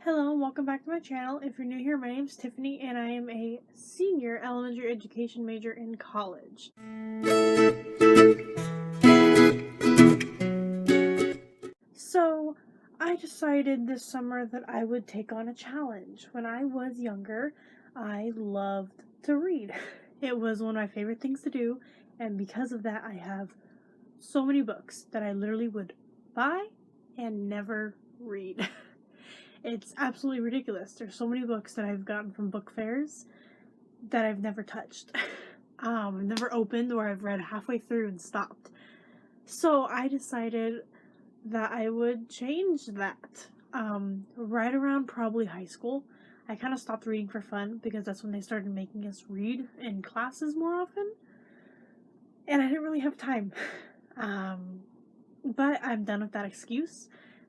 Hello and welcome back to my channel. If you're new here, my name is Tiffany and I am a senior elementary education major in college. So I decided this summer that I would take on a challenge. When I was younger, I loved to read. It was one of my favorite things to do, and because of that I have so many books that I literally would buy and never read. It's absolutely ridiculous. There's so many books that I've gotten from book fairs that I've never touched. Never opened, or I've read halfway through and stopped. So I decided that I would change that. Right around probably high school, I kind of stopped reading for fun because that's when they started making us read in classes more often. And I didn't really have time. But I'm done with that excuse.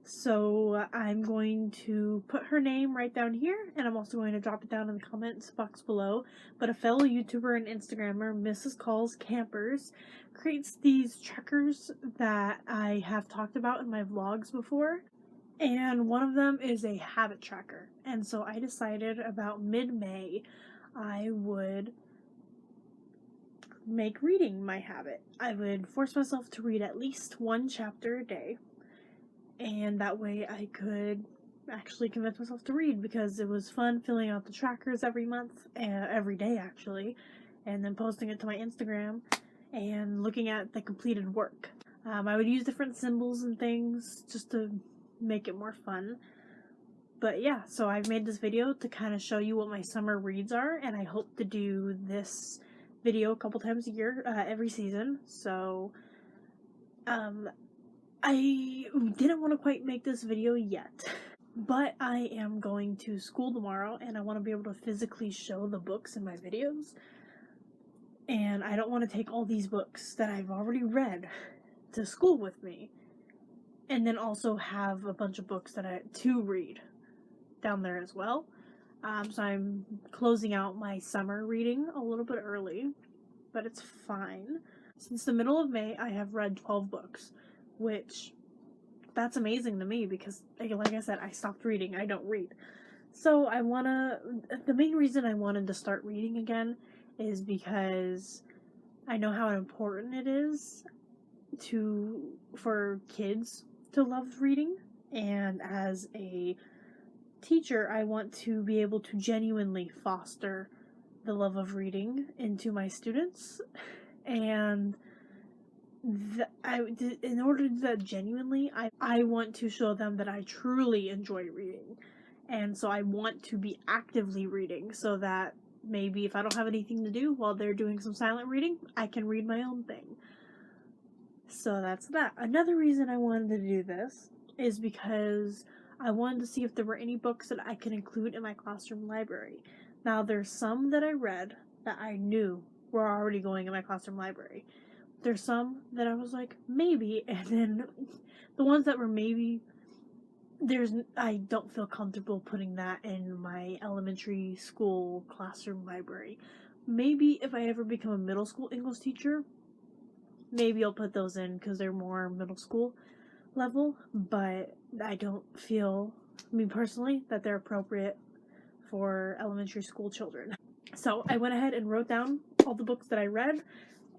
So I'm going to put her name right down here, and I'm also going to drop it down in the comments box below. But a fellow YouTuber and Instagrammer, Mrs. Calls Campers, creates these trackers that I have talked about in my vlogs before. And one of them is a habit tracker. And so I decided about mid-May I would make reading my habit. I would force myself to read at least one chapter a day. And that way I could actually convince myself to read, because it was fun filling out the trackers every month, every day actually, and then posting it to my Instagram and looking at the completed work. I would use different symbols and things just to make it more fun. But yeah, so I've made this video to kind of show you what my summer reads are, and I hope to do this video a couple times a year, every season. So I didn't want to quite make this video yet, but I am going to school tomorrow and I want to be able to physically show the books in my videos. And I don't want to take all these books that I've already read to school with me and then also have a bunch of books that I to read down there as well. So I'm closing out my summer reading a little bit early, but it's fine. Since the middle of May, I have read 12 books, which that's amazing to me because, like I said, I stopped reading. I don't read. So the main reason I wanted to start reading again is because I know how important it is for kids to love reading, and as a teacher, I want to be able to genuinely foster the love of reading into my students, and in order to do that genuinely, I want to show them that I truly enjoy reading, and so I want to be actively reading so that maybe if I don't have anything to do while they're doing some silent reading, I can read my own thing. So that's that. Another reason I wanted to do this is because I wanted to see if there were any books that I could include in my classroom library. Now, there's some that I read that I knew were already going in my classroom library. There's some that I was like, maybe, and then the ones that were maybe, I don't feel comfortable putting that in my elementary school classroom library. Maybe if I ever become a middle school English teacher, maybe I'll put those in because they're more middle school level, but I don't feel, me personally, that they're appropriate for elementary school children. So I went ahead and wrote down all the books that I read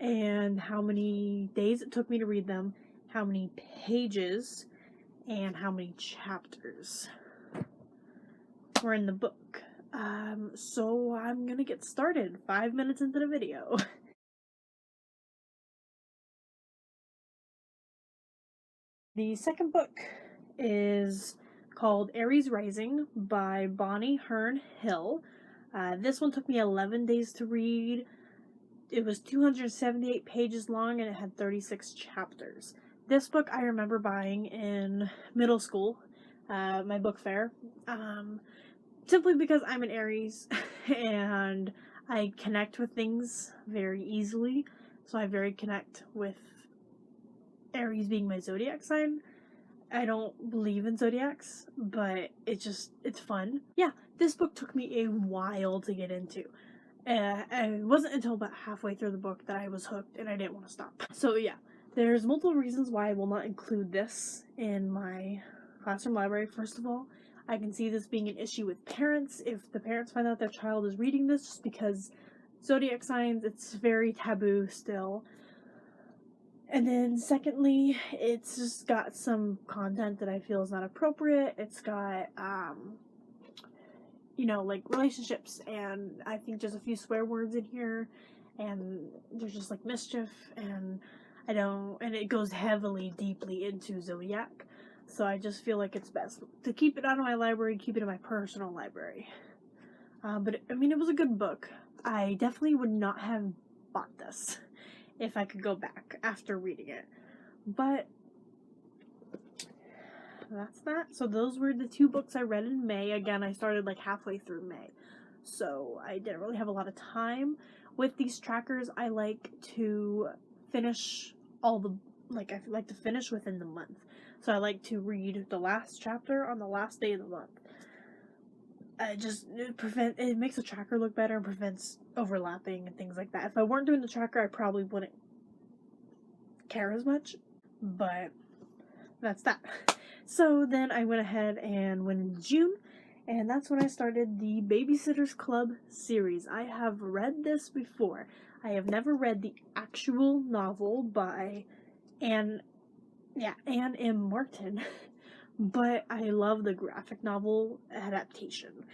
and how many days it took me to read them, how many pages, and how many chapters were in the book. So I'm gonna get started 5 minutes into the video. The second book is called Aries Rising by Bonnie Hearn Hill. This one took me 11 days to read. It was 278 pages long and it had 36 chapters. This book I remember buying in middle school, my book fair, simply because I'm an Aries and I connect with things very easily. So I very connect with Aries being my zodiac sign. I don't believe in zodiacs, but it's fun. Yeah, this book took me a while to get into. And it wasn't until about halfway through the book that I was hooked and I didn't want to stop. So yeah, there's multiple reasons why I will not include this in my classroom library. First of all, I can see this being an issue with parents if the parents find out their child is reading this, just because zodiac signs, it's very taboo still. And then secondly, it's just got some content that I feel is not appropriate. It's got, like relationships, and I think there's a few swear words in here, and there's just like mischief, and and it goes heavily, deeply into zodiac. So I just feel like it's best to keep it out of my library, keep it in my personal library. But it was a good book. I definitely would not have bought this if I could go back after reading it. But that's that. So those were the 2 books I read in May. Again, I started like halfway through May, so I didn't really have a lot of time. With these trackers, I like to finish I like to finish within the month. So I like to read the last chapter on the last day of the month. It makes the tracker look better and prevents overlapping and things like that. If I weren't doing the tracker, I probably wouldn't care as much, but that's that. So then I went ahead and went in June, and that's when I started the Babysitters Club series. I have read this before. I have never read the actual novel by Anne M. Martin, but I love the graphic novel adaptation.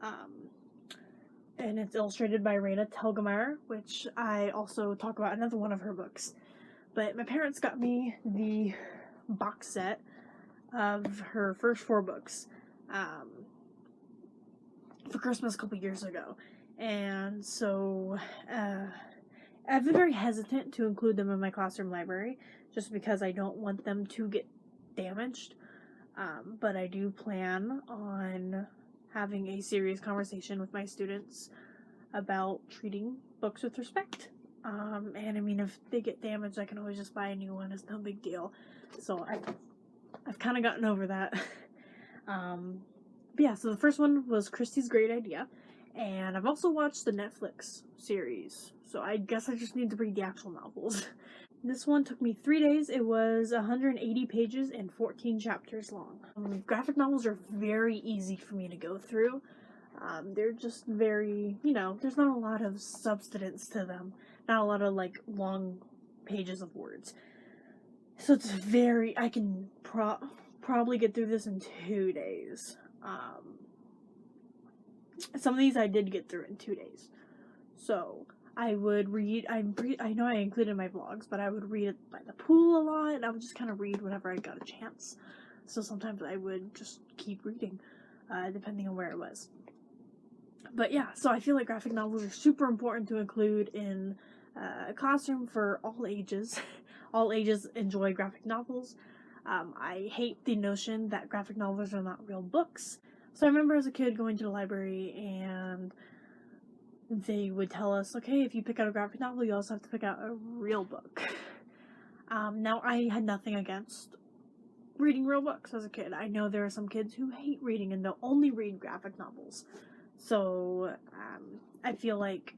And it's illustrated by Raina Telgemeier, which I also talk about another one of her books. But my parents got me the box set of her first 4 books for Christmas a couple years ago. And so I've been very hesitant to include them in my classroom library, just because I don't want them to get damaged. But I do plan on having a serious conversation with my students about treating books with respect. And if they get damaged, I can always just buy a new one. It's no big deal. So I've kind of gotten over that. But yeah, so the first one was Christie's Great Idea. And I've also watched the Netflix series. So I guess I just need to read the actual novels. This one took me 3 days. It was 180 pages and 14 chapters long. Graphic novels are very easy for me to go through. They're just very, there's not a lot of substance to them. Not a lot of, long pages of words. So it's I can probably get through this in 2 days. Some of these I did get through in 2 days. So I would read, I know I included my vlogs, but I would read it by the pool a lot, and I would just kind of read whenever I got a chance. So sometimes I would just keep reading, depending on where it was. But yeah, so I feel like graphic novels are super important to include in a classroom for all ages. All ages enjoy graphic novels. I hate the notion that graphic novels are not real books. So I remember as a kid going to the library, and they would tell us, okay, if you pick out a graphic novel, you also have to pick out a real book. Now, I had nothing against reading real books as a kid. I know there are some kids who hate reading and they'll only read graphic novels. So, I feel like,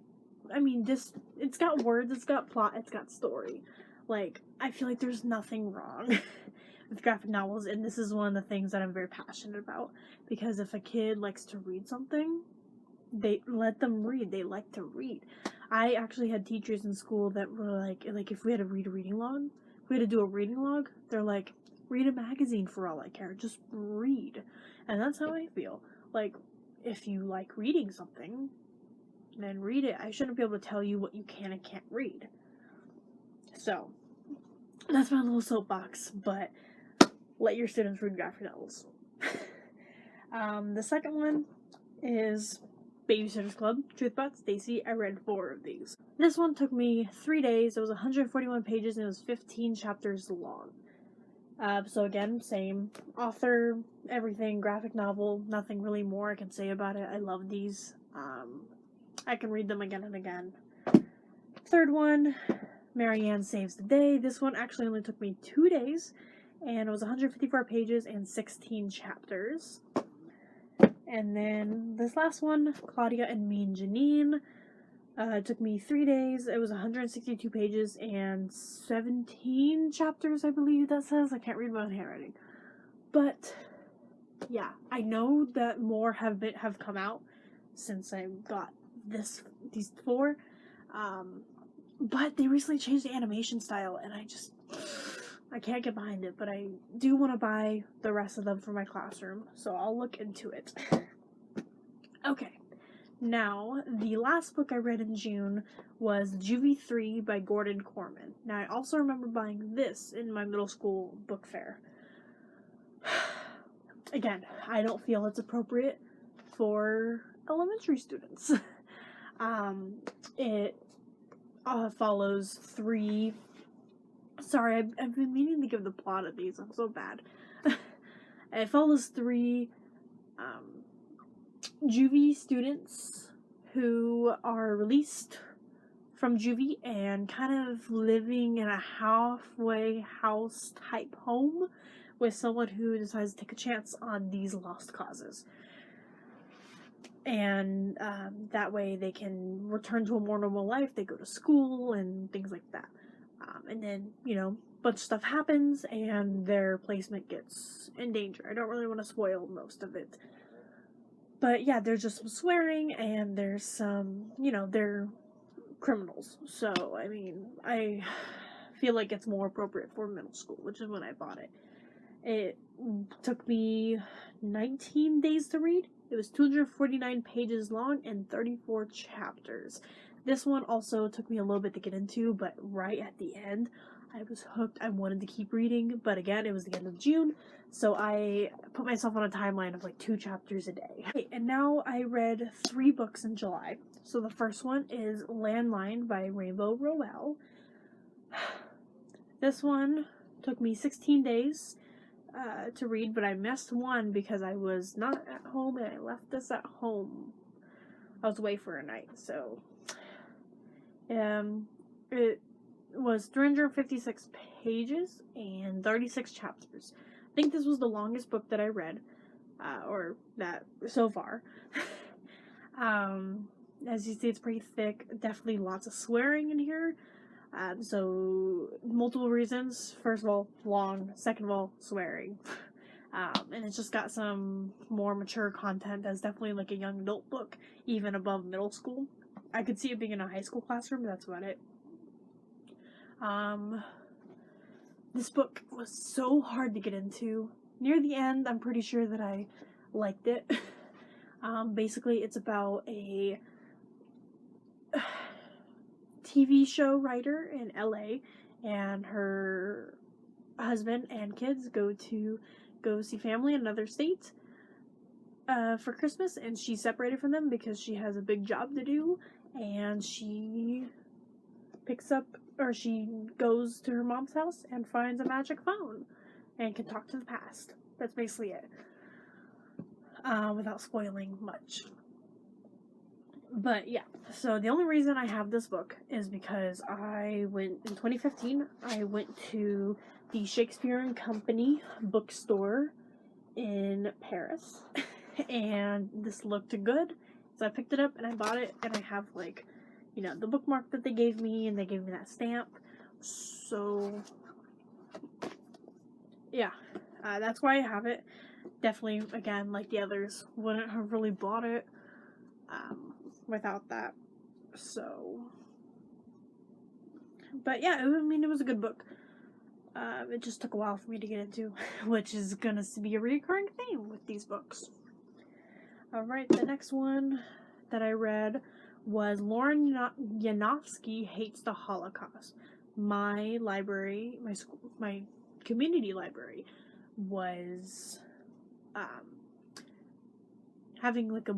it's got words, it's got plot, it's got story. I feel like there's nothing wrong with graphic novels, and this is one of the things that I'm very passionate about. Because if a kid likes to read something, they let them read. They like to read. I actually had teachers in school that were like if we had to read a reading log, if we had to do a reading log, they're like, read a magazine for all I care. Just read. And that's how I feel. If you like reading something, then read it. I shouldn't be able to tell you what you can and can't read. So, that's my little soapbox, but let your students read graphic novels. The second one is Babysitters Club, Truth About Stacy. I read 4 of these. This one took me 3 days. It was 141 pages and it was 15 chapters long. So again, same author, everything, graphic novel, nothing really more I can say about it. I love these. I can read them again and again. Third one, Marianne Saves the Day. This one actually only took me 2 days, and it was 154 pages and 16 chapters. And then this last one, Claudia and Mean Janine. It took me 3 days. It was 162 pages and 17 chapters, I believe that says. I can't read my own handwriting. But yeah, I know that more have come out since I got these 4, but they recently changed the animation style, and I can't get behind it. But I do want to buy the rest of them for my classroom, so I'll look into it. Okay, now the last book I read in June was Juvie 3 by Gordon Corman. Now I also remember buying this in my middle school book fair. Again, I don't feel it's appropriate for elementary students. It follows 3... Sorry, I've been meaning to give the plot of these. I'm so bad. It follows 3 juvie students who are released from juvie and kind of living in a halfway house type home with someone who decides to take a chance on these lost causes. And that way they can return to a more normal life. They go to school and things like that. And then, a bunch of stuff happens and their placement gets in danger. I don't really want to spoil most of it. But yeah, there's just some swearing and there's some, they're criminals. So, I mean, I feel like it's more appropriate for middle school, which is when I bought it. It took me 19 days to read. It was 249 pages long and 34 chapters. This one also took me a little bit to get into, but right at the end, I was hooked. I wanted to keep reading, but again, it was the end of June, so I put myself on a timeline of like 2 chapters a day. Okay, and now I read 3 books in July. So the first one is Landline by Rainbow Rowell. This one took me 16 days to read, but I missed one because I was not at home and I left this at home. I was away for a night, so it was 356 pages and 36 chapters. I think this was the longest book that I read, or that so far. As you see, it's pretty thick. Definitely lots of swearing in here. So multiple reasons. First of all, long. Second of all, swearing. And it's just got some more mature content that's definitely like a young adult book, even above middle school. I could see it being in a high school classroom, but that's about it. This book was so hard to get into. Near the end, I'm pretty sure that I liked it. Basically, it's about a TV show writer in LA, and her husband and kids go see family in another state for Christmas, and she's separated from them because she has a big job to do, and she goes to her mom's house and finds a magic phone and can talk to the past. That's basically it, without spoiling much. But yeah, so the only reason I have this book is because in 2015, I went to the Shakespeare and Company bookstore in Paris, and this looked good, so I picked it up and I bought it, and I have the bookmark that they gave me, and they gave me that stamp, so yeah, that's why I have it. Definitely, again, like the others, wouldn't have really bought it without that. So, but yeah, it was a good book. It just took a while for me to get into, which is gonna be a recurring theme with these books. Alright, the next one that I read was Lauren Yanofsky Hates the Holocaust. My library, my community library, was having like a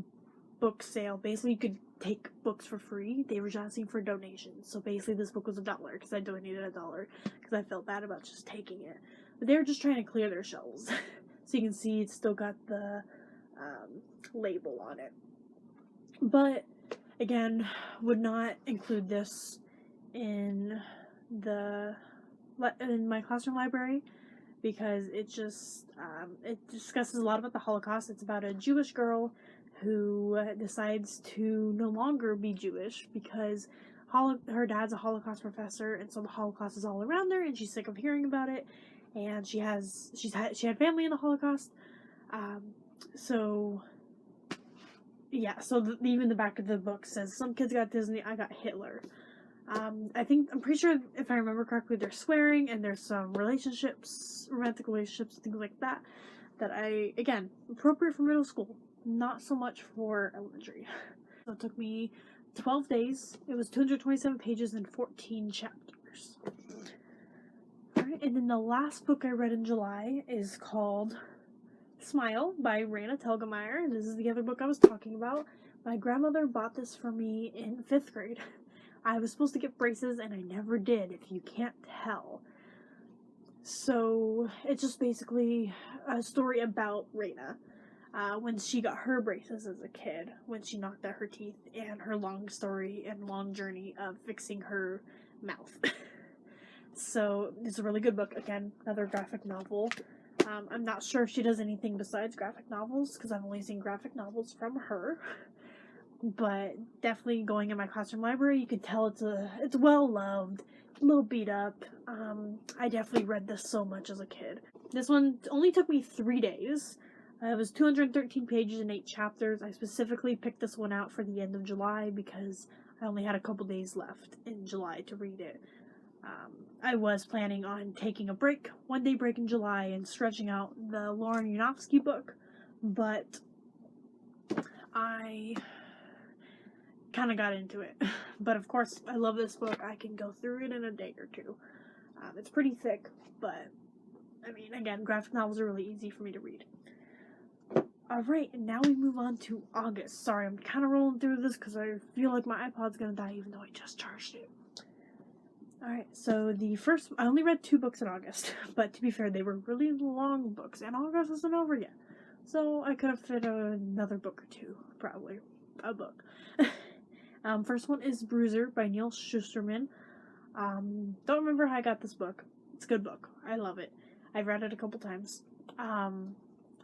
book sale. Basically, you could take books for free. They were just asking for donations. So basically, this book was $1 because I donated $1 because I felt bad about just taking it. But they were just trying to clear their shelves. So you can see it's still got the label on it. But again, would not include this in my classroom library because it discusses a lot about the Holocaust. It's about a Jewish girl who decides to no longer be Jewish because her dad's a Holocaust professor, and so the Holocaust is all around her, and she's sick of hearing about it. And she had family in the Holocaust, So yeah, so even the back of the book says some kids got Disney, I got Hitler. I'm pretty sure, if I remember correctly, there's swearing and there's some relationships, romantic relationships, things like that, again, appropriate for middle school, not so much for elementary. So it took me 12 days. It was 227 pages and 14 chapters. Alright, and then the last book I read in July is called Smile by Raina Telgemeier. This is the other book I was talking about. My grandmother bought this for me in 5th grade. I was supposed to get braces and I never did, if you can't tell. So it's just basically a story about Raina. When she got her braces as a kid, when she knocked out her teeth, and her long story and long journey of fixing her mouth. So it's a really good book. Again, another graphic novel. I'm not sure if she does anything besides graphic novels, because I've only seen graphic novels from her. But definitely going in my classroom library, you can tell it's well loved, a little beat up. I definitely read this so much as a kid. This one only took me 3 days. It was 213 pages and 8 chapters. I specifically picked this one out for the end of July because I only had a couple days left in July to read it. I was planning on taking a break, 1-day break in July, and stretching out the Lauren Yanofsky book, but I kind of got into it. But of course, I love this book. I can go through it in a day or two. It's pretty thick, but I mean, again, graphic novels are really easy for me to read. Alright, and now we move on to August. Sorry, I'm kind of rolling through this because I feel like my iPod's going to die even though I just charged it. Alright, so I only read 2 books in August, but to be fair, they were really long books, and August isn't over yet. So I could have fit another book or 2, probably. A book. First one is Bruiser by Neil Shusterman. Don't remember how I got this book. It's a good book. I love it. I've read it a couple times.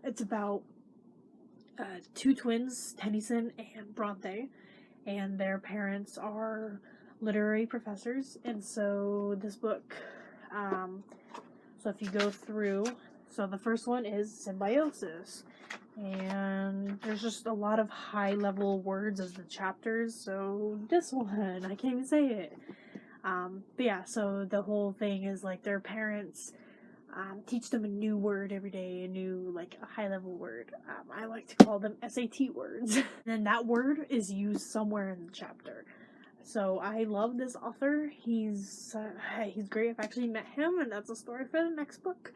It's about 2 twins, Tennyson and Bronte, and their parents are literary professors, and so this book, so if you go through, so the first one is symbiosis, and there's just a lot of high-level words as the chapters, so this one, I can't even say it, but yeah, so the whole thing is, like, their parents teach them a new word every day, a new, like, a high-level word. I like to call them SAT words, and that word is used somewhere in the chapter. So I love this author. He's great. I've actually met him, and that's a story for the next book.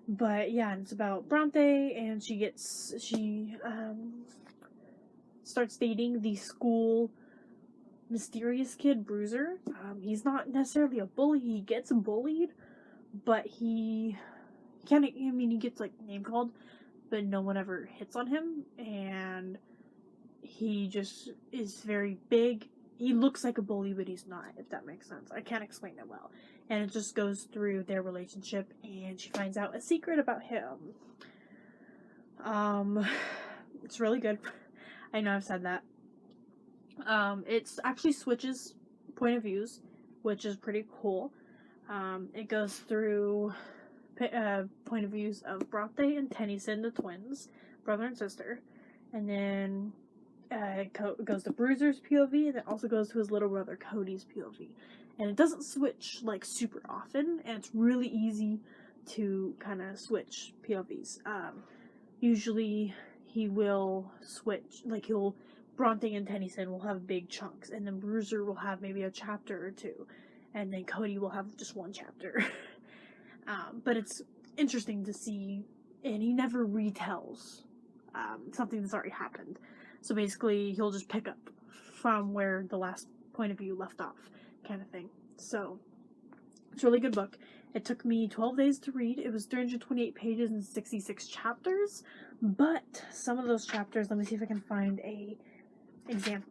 But yeah, it's about Bronte, and she starts dating the school mysterious kid, Bruiser. He's not necessarily a bully. He gets bullied, but he gets, like, name called, but no one ever hits on him, and he just is very big. He looks like a bully, but he's not, if that makes sense. I can't explain it well. And it just goes through their relationship, and she finds out a secret about him. It's really good. I know I've said that. It's actually switches point of views, which is pretty cool. It goes through point of views of Bronte and Tennyson, the twins, brother and sister, and then it goes to Bruiser's POV, and it also goes to his little brother Cody's POV. And it doesn't switch, like, super often, and it's really easy to kind of switch POVs. Usually he will switch, like, Bronte and Tennyson will have big chunks, and then Bruiser will have maybe a chapter or 2, and then Cody will have just 1 chapter. But it's interesting to see, and he never retells something that's already happened. So basically, he'll just pick up from where the last point of view left off, kind of thing. So, it's a really good book. It took me 12 days to read. It was 328 pages and 66 chapters, but some of those chapters, let me see if I can find a example.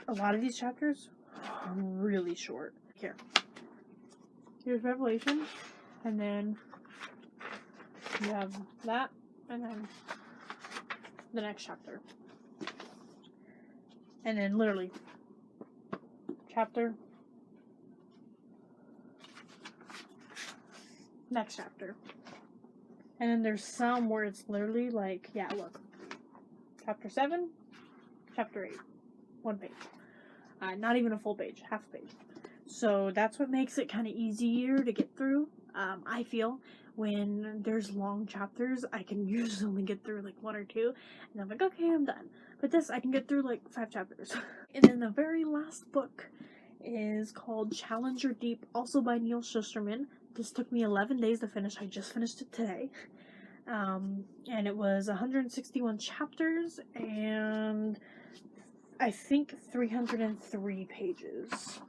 A lot of these chapters are really short. Here's Revelation, and then you have that, and then the next chapter. And then literally, chapter, next chapter. And then there's some where it's literally like, yeah, look, chapter 7, chapter 8, 1 page. Not even a full page, half a page. So that's what makes it kind of easier to get through. I feel when there's long chapters, I can usually only get through like 1 or 2, and I'm like, okay, I'm done. But this, I can get through like 5 chapters. And then the very last book is called Challenger Deep, also by Neil Shusterman. This took me 11 days to finish. I just finished it today. And it was 161 chapters, and I think 303 pages.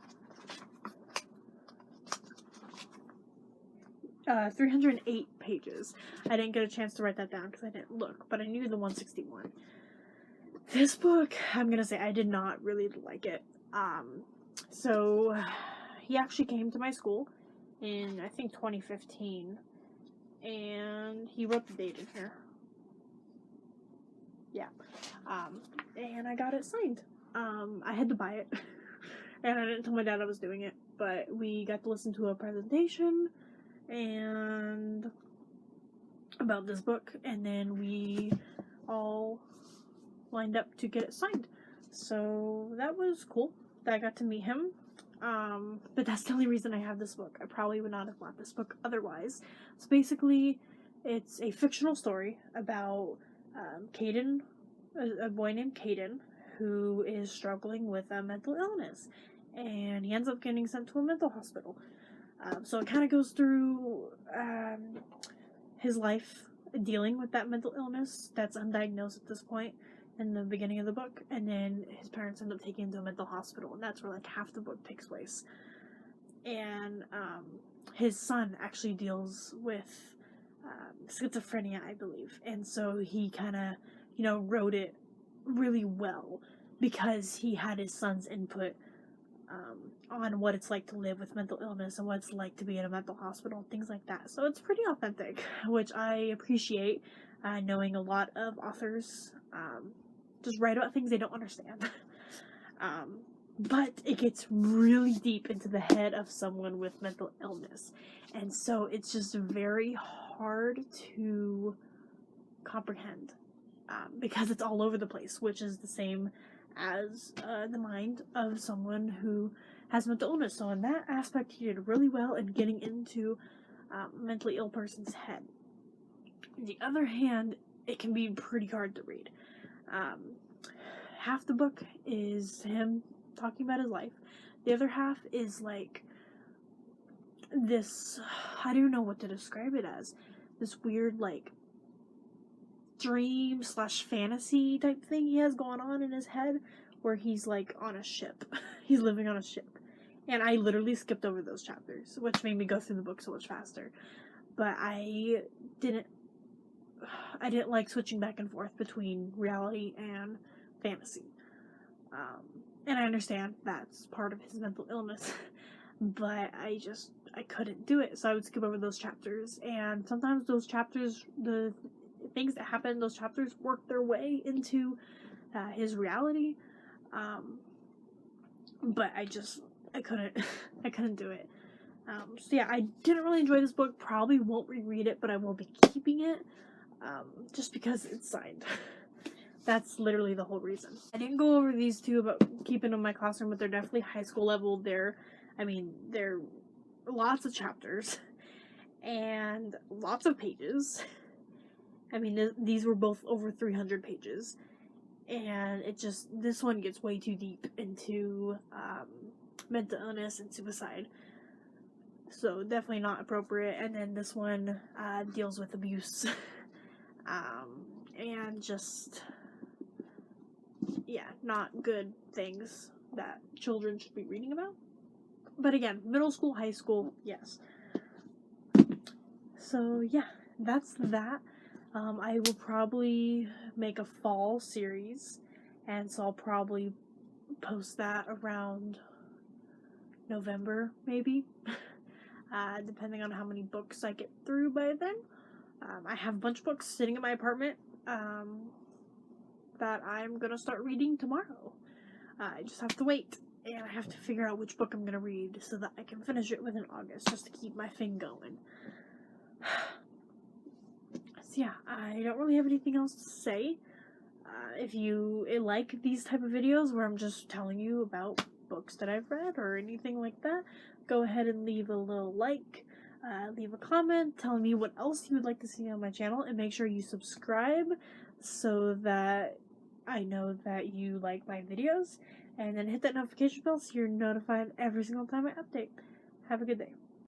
308 pages. I didn't get a chance to write that down because I didn't look, but I knew the 161. This book, I'm gonna say, I did not really like it. So he actually came to my school in, I think, 2015, and he wrote the date in here. Yeah. And I got it signed. I had to buy it, and I didn't tell my dad I was doing it, but we got to listen to a presentation and about this book, and then we all lined up to get it signed. So that was cool that I got to meet him. But that's the only reason I have this book. I probably would not have bought this book otherwise. So basically, it's a fictional story about Caden, a boy named Caden, who is struggling with a mental illness, and he ends up getting sent to a mental hospital. So it kind of goes through his life dealing with that mental illness that's undiagnosed at this point in the beginning of the book, and then his parents end up taking him to a mental hospital, and that's where like half the book takes place. And his son actually deals with schizophrenia, I believe, and so he kind of, wrote it really well because he had his son's input on what it's like to live with mental illness and what it's like to be in a mental hospital and things like that. So it's pretty authentic, which I appreciate, knowing a lot of authors just write about things they don't understand. But it gets really deep into the head of someone with mental illness. And so it's just very hard to comprehend because it's all over the place, which is the same as the mind of someone who has mental illness. So in that aspect, he did really well in getting into a mentally ill person's head. On the other hand, it can be pretty hard to read. Half the book is him talking about his life. The other half is like this, I don't know what to describe it as, this weird like dream / fantasy type thing he has going on in his head, where he's like on a ship. He's living on a ship. And I literally skipped over those chapters, which made me go through the book so much faster. But I didn't like switching back and forth between reality and fantasy. And I understand that's part of his mental illness, but I couldn't do it, so I would skip over those chapters, and sometimes those chapters, the things that happen in those chapters work their way into his reality, but I couldn't do it. So yeah, I didn't really enjoy this book, probably won't reread it, but I will be keeping it, just because it's signed. That's literally the whole reason. I didn't go over these two about keeping them in my classroom, but they're definitely high school level. They're lots of chapters and lots of pages. I mean, these were both over 300 pages. And this one gets way too deep into mental illness and suicide. So definitely not appropriate. And then this one deals with abuse. And just, yeah, not good things that children should be reading about. But again, middle school, high school, yes. So yeah, that's that. I will probably make a fall series, and so I'll probably post that around November, maybe, depending on how many books I get through by then. I have a bunch of books sitting in my apartment that I'm going to start reading tomorrow. I just have to wait, and I have to figure out which book I'm going to read so that I can finish it within August, just to keep my thing going. So yeah, I don't really have anything else to say. If you like these type of videos where I'm just telling you about books that I've read or anything like that, go ahead and leave a little like, leave a comment telling me what else you would like to see on my channel, and make sure you subscribe so that I know that you like my videos, and then hit that notification bell so you're notified every single time I update. Have a good day.